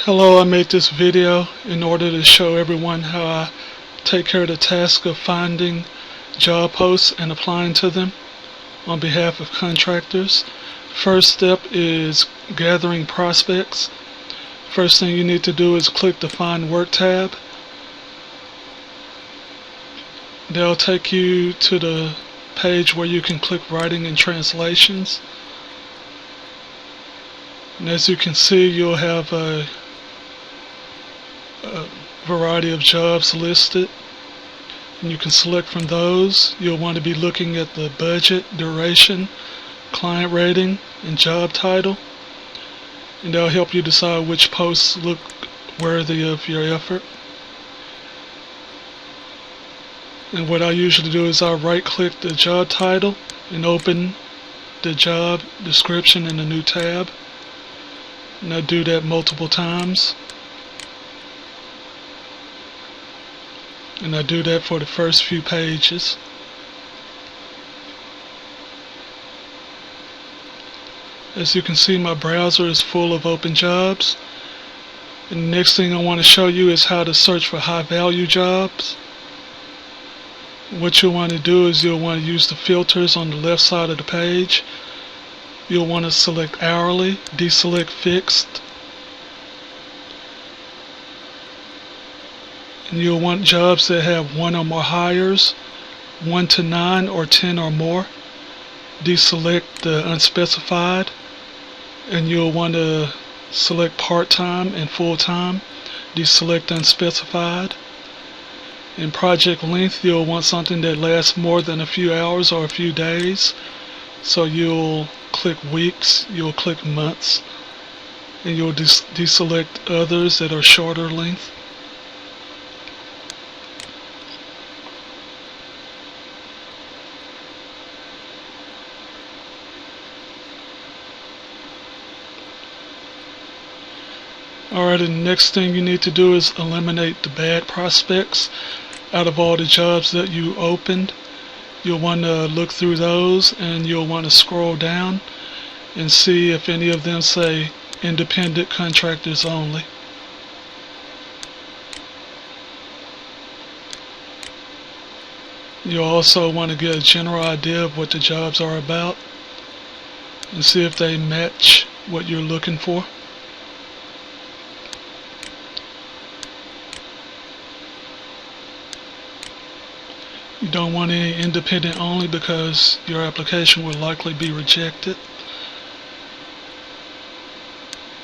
Hello, I made this video in order to show everyone how I take care of the task of finding job posts and applying to them on behalf of contractors. First step is gathering prospects. First thing you need to do is click the Find Work tab. That'll take you to the page where you can click Writing and Translations. And as you can see, you'll have a variety of jobs listed, and you can select from those. You'll want to be looking at the budget, duration, client rating, and job title, and that'll help you decide which posts look worthy of your effort. And what I usually do is I right click the job title and open the job description in a new tab, and I do that multiple times. And I do that for the first few pages. As you can see, my browser is full of open jobs. And the next thing I want to show you is how to search for high value jobs. What you'll want to do is you'll want to use the filters on the left side of the page. You'll want to select hourly, deselect fixed. And you'll want jobs that have 1 or more hires, 1 to 9 or 10 or more. Deselect the unspecified, and you'll want to select part-time and full-time. Deselect unspecified. In project length, you'll want something that lasts more than a few hours or a few days. So you'll click weeks, you'll click months, and you'll deselect others that are shorter length. Alright, and the next thing you need to do is eliminate the bad prospects out of all the jobs that you opened. You'll want to look through those, and you'll want to scroll down and see if any of them say independent contractors only. You'll also want to get a general idea of what the jobs are about and see if they match what you're looking for. You don't want any independent only because your application will likely be rejected.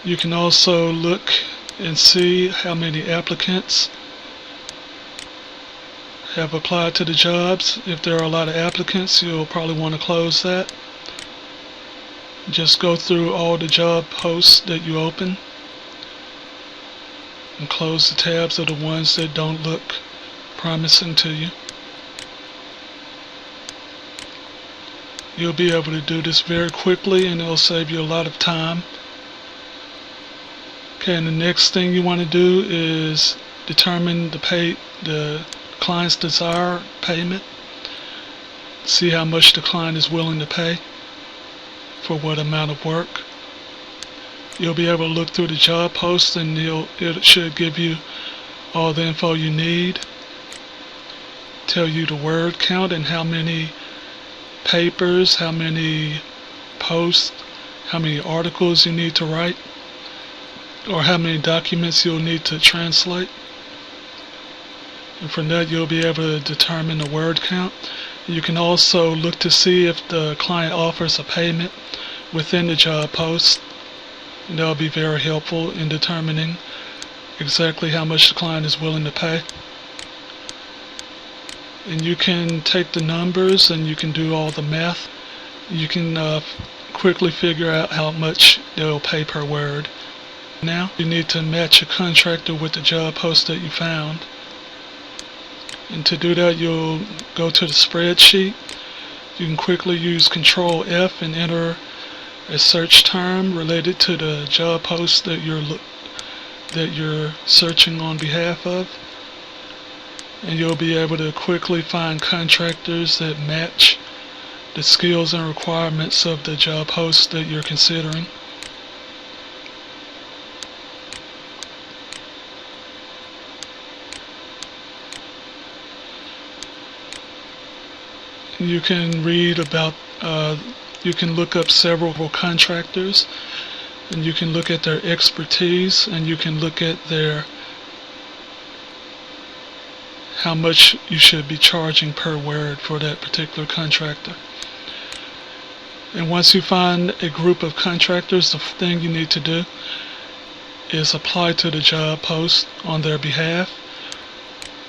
You can also look and see how many applicants have applied to the jobs. If there are a lot of applicants, you'll probably want to close that. Just go through all the job posts that you open and close the tabs of the ones that don't look promising to you. You'll be able to do this very quickly, and it'll save you a lot of time. Okay, and the next thing you want to do is determine the client's desired payment. See how much the client is willing to pay for what amount of work. You'll be able to look through the job posts, and it should give you all the info you need. Tell you the word count and how many papers, how many posts, how many articles you need to write, or how many documents you'll need to translate. And from that, you'll be able to determine the word count. You can also look to see if the client offers a payment within the job post, and that'll be very helpful in determining exactly how much the client is willing to pay. And you can take the numbers and you can do all the math. You can quickly figure out how much they'll pay per word. Now you need to match a contractor with the job post that you found. And to do that, you'll go to the spreadsheet. You can quickly use Control F and enter a search term related to the job post that you're searching on behalf of. And you'll be able to quickly find contractors that match the skills and requirements of the job post that you're considering. You can read about, you can look up several contractors, and you can look at their expertise, and you can look at their how much you should be charging per word for that particular contractor. And once you find a group of contractors, the thing you need to do is apply to the job post on their behalf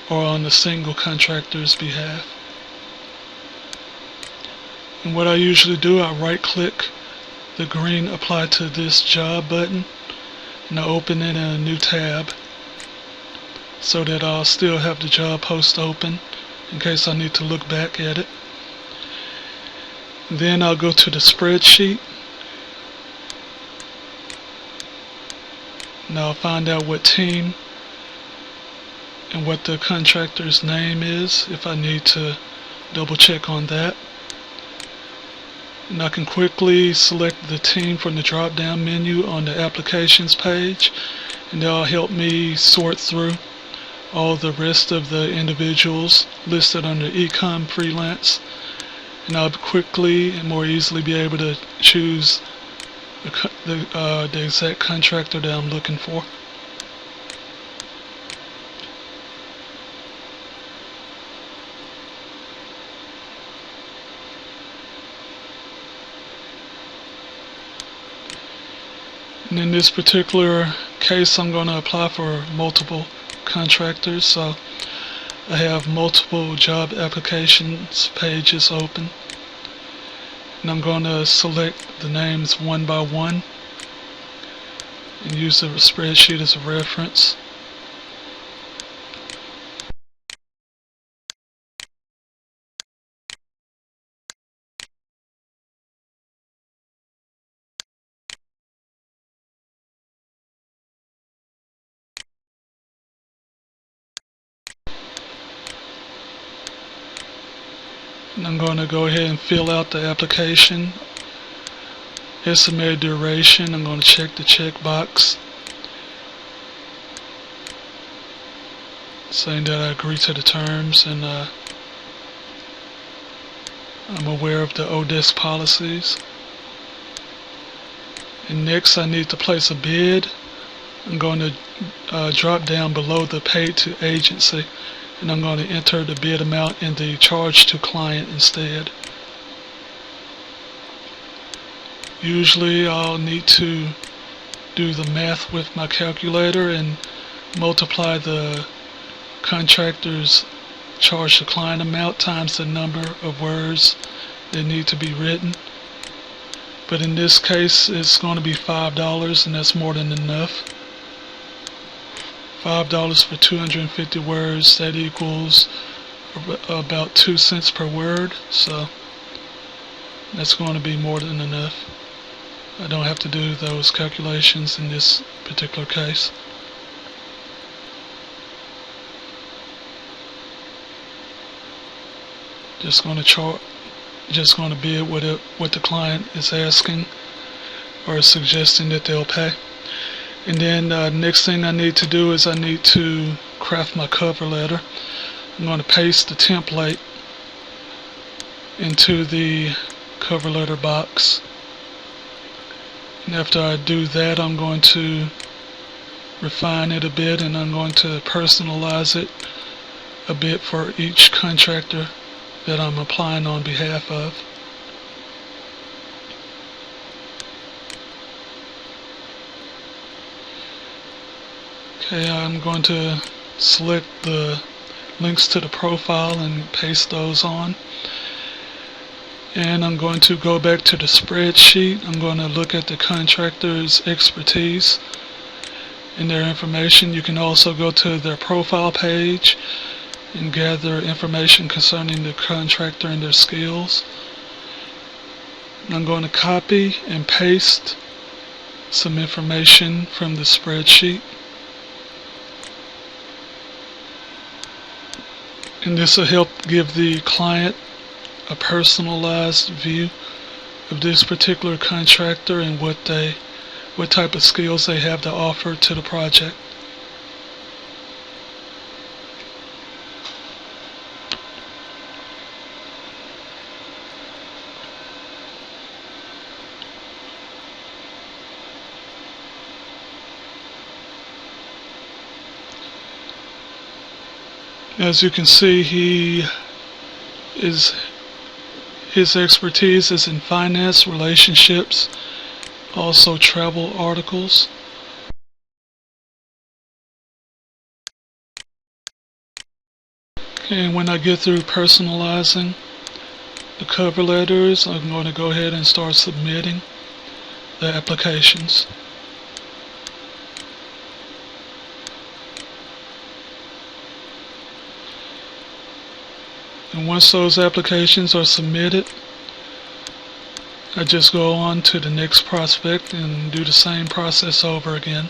or on the single contractor's behalf. And what I usually do, I right click the green apply to this job button and I open it in a new tab so that I'll still have the job post open in case I need to look back at it. Then I'll go to the spreadsheet and I'll find out what team and what the contractor's name is if I need to double check on that. And I can quickly select the team from the drop down menu on the applications page, and that'll help me sort through all the rest of the individuals listed under Ecom Freelance, and I'll quickly and more easily be able to choose the exact contractor that I'm looking for. And in this particular case, I'm going to apply for multiple contractors, so I have multiple job applications pages open, and I'm going to select the names one by one and use the spreadsheet as a reference. And I'm going to go ahead and fill out the application. Estimated duration, I'm going to check the checkbox saying that I agree to the terms and I'm aware of the oDesk policies. And next I need to place a bid. I'm going to drop down below the paid to agency, and I'm going to enter the bid amount in the charge to client instead. Usually I'll need to do the math with my calculator and multiply the contractor's charge to client amount times the number of words that need to be written. But in this case it's going to be $5, and that's more than enough. $5 for 250 words, that equals about 2 cents per word, so that's going to be more than enough. I don't have to do those calculations in this particular case. Just going to bid what the client is asking or suggesting that they'll pay. And then next thing I need to do is I need to craft my cover letter. I'm going to paste the template into the cover letter box. And after I do that, I'm going to refine it a bit, and I'm going to personalize it a bit for each contractor that I'm applying on behalf of. Okay, I'm going to select the links to the profile and paste those on. And I'm going to go back to the spreadsheet. I'm going to look at the contractor's expertise and their information. You can also go to their profile page and gather information concerning the contractor and their skills. And I'm going to copy and paste some information from the spreadsheet. And this will help give the client a personalized view of this particular contractor and what type of skills they have to offer to the project. As you can see, his expertise is in finance, relationships, also travel articles. And when I get through personalizing the cover letters, I'm going to go ahead and start submitting the applications. And once those applications are submitted, I just go on to the next prospect and do the same process over again.